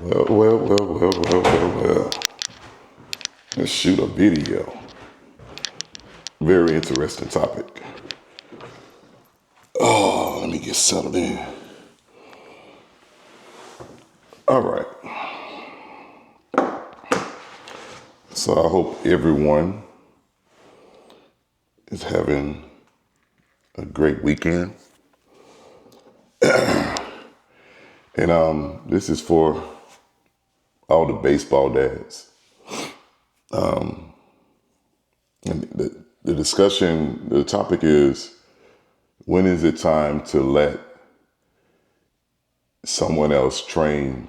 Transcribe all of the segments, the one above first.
Well. Let's shoot a video. Very interesting topic. Oh, let me get settled in. All right. So I hope everyone is having a great weekend. And this is for all the baseball dads. And the discussion, the topic is, when is it time to let someone else train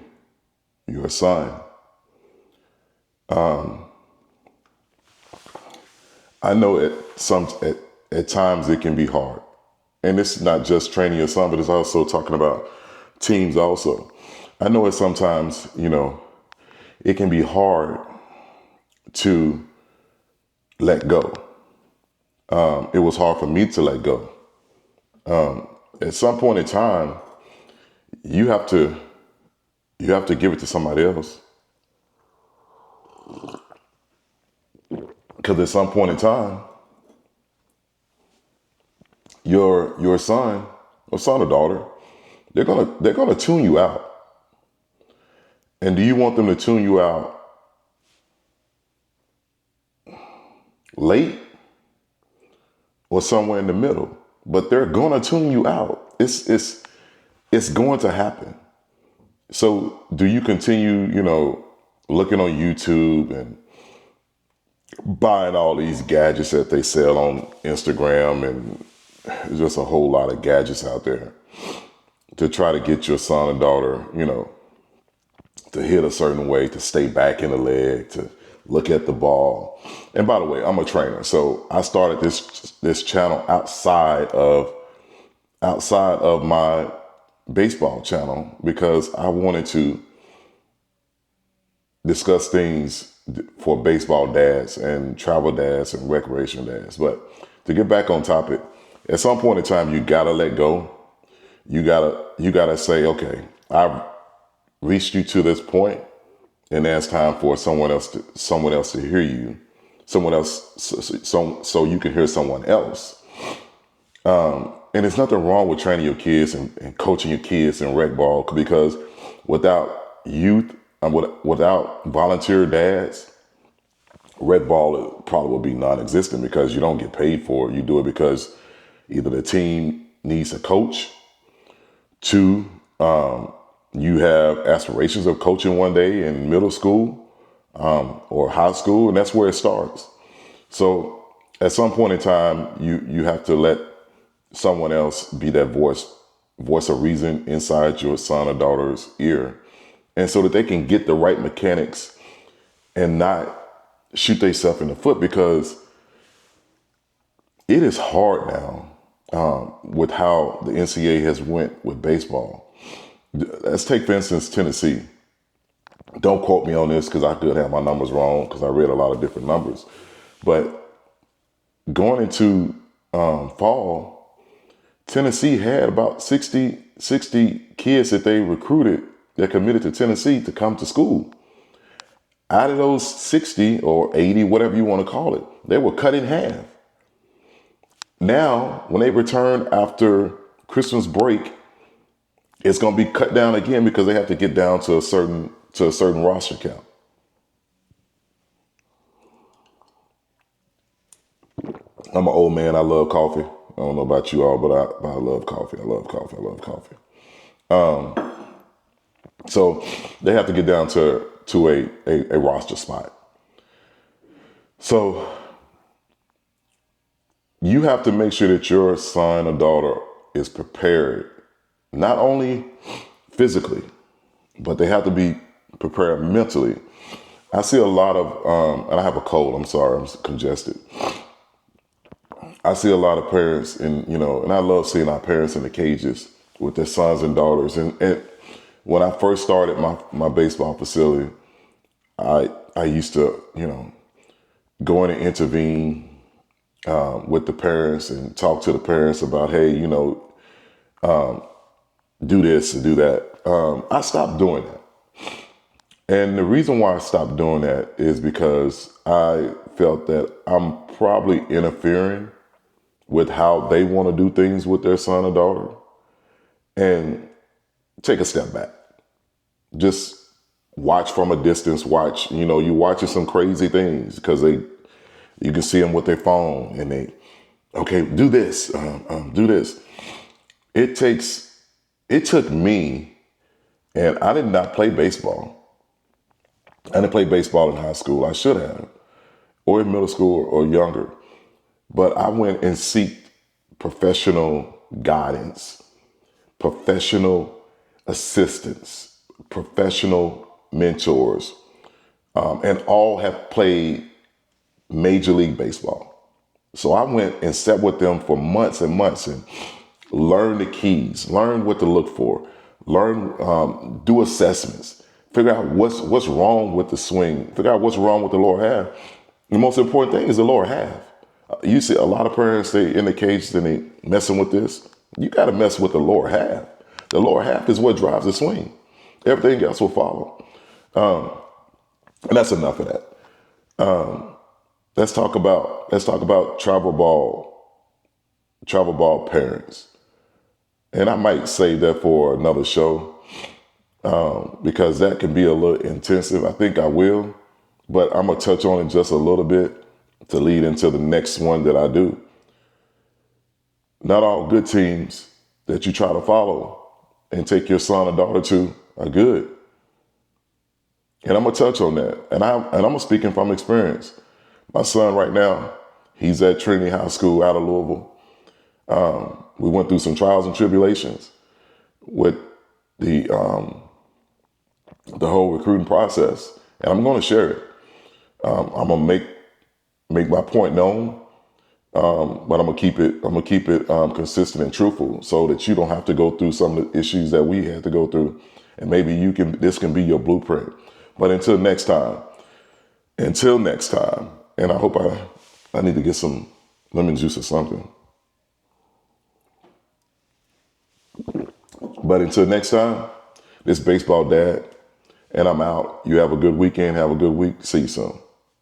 your son? I know at times it can be hard. And it's not just training your son, but it's also talking about teams also. I know it sometimes, it can be hard to let go. It was hard for me to let go. At some point in time, you have to give it to somebody else. Because at some point in time, your son or daughter, they're gonna tune you out. And do you want them to tune you out late or somewhere in the middle? But they're gonna tune you out. It's going to happen. So do you continue, looking on YouTube and buying all these gadgets that they sell on Instagram, and there's just a whole lot of gadgets out there to try to get your son or daughter, to hit a certain way, to stay back in the leg, to look at the ball. And by the way, I'm a trainer, so I started this channel outside of my baseball channel because I wanted to discuss things for baseball dads and travel dads and recreational dads. But to get back on topic, at some point in time, you gotta let go. You gotta say, okay, I've reached you to this point, and now it's time for someone else to hear you, someone else, so you can hear someone else. And there's nothing wrong with training your kids and coaching your kids in rec ball, because without youth, without volunteer dads, rec ball probably will be non-existent, because you don't get paid for it. You do it because either the team needs a coach, two, you have aspirations of coaching one day in middle school or high school, and that's where it starts. So at some point in time, you have to let someone else be that voice of reason inside your son or daughter's ear, and so that they can get the right mechanics and not shoot themselves in the foot, because it is hard now with how the NCAA has went with baseball. Let's take, for instance, Tennessee. Don't quote me on this, because I could have my numbers wrong, because I read a lot of different numbers. But going into fall, Tennessee had about 60 kids that they recruited that committed to Tennessee to come to school. Out of those 60 or 80, whatever you want to call it, they were cut in half. Now, when they return after Christmas break, it's going to be cut down again, because they have to get down to a certain roster count. I'm an old man. I love coffee. I don't know about you all, but I love coffee. I love coffee. So they have to get down to a roster spot. So you have to make sure that your son or daughter is prepared, not only physically, but they have to be prepared mentally. I see a lot of, and I have a cold, I'm sorry, I'm congested. I see a lot of parents, and I love seeing our parents in the cages with their sons and daughters. And when I first started my baseball facility, I used to, go in and intervene with the parents and talk to the parents about, hey, do this and do that. I stopped doing that. And the reason why I stopped doing that is because I felt that I'm probably interfering with how they want to do things with their son or daughter. And take a step back. Just watch from a distance. Watch, you're watching some crazy things because you can see them with their phone and okay, do this, do this. It took me, and I did not play baseball. I didn't play baseball in high school. I should have, or in middle school or younger. But I went and seeked professional guidance, professional assistance, professional mentors, and all have played Major League Baseball. So I went and sat with them for months and months and learned the keys, learned what to look for, do assessments, figure out what's wrong with the swing, figure out what's wrong with the lower half. The most important thing is the lower half. You see a lot of parents, they in the cage and they messing with this. You got to mess with the lower half. The lower half is what drives the swing. Everything else will follow. And that's enough of that. Let's talk about travel ball parents. And I might save that for another show because that can be a little intensive. I think I will, but I'm going to touch on it just a little bit to lead into the next one that I do. Not all good teams that you try to follow and take your son or daughter to are good. And I'm going to touch on that. And I'm speaking from experience. My son right now, he's at Trinity High School out of Louisville. We went through some trials and tribulations with the whole recruiting process, and I'm going to share it. I'm going to make my point known, but I'm going to keep it consistent and truthful, so that you don't have to go through some of the issues that we had to go through, and maybe this can be your blueprint. But until next time, and I hope I need to get some lemon juice or something. But until next time, this Baseball Dad, and I'm out. You have a good weekend. Have a good week. See you soon.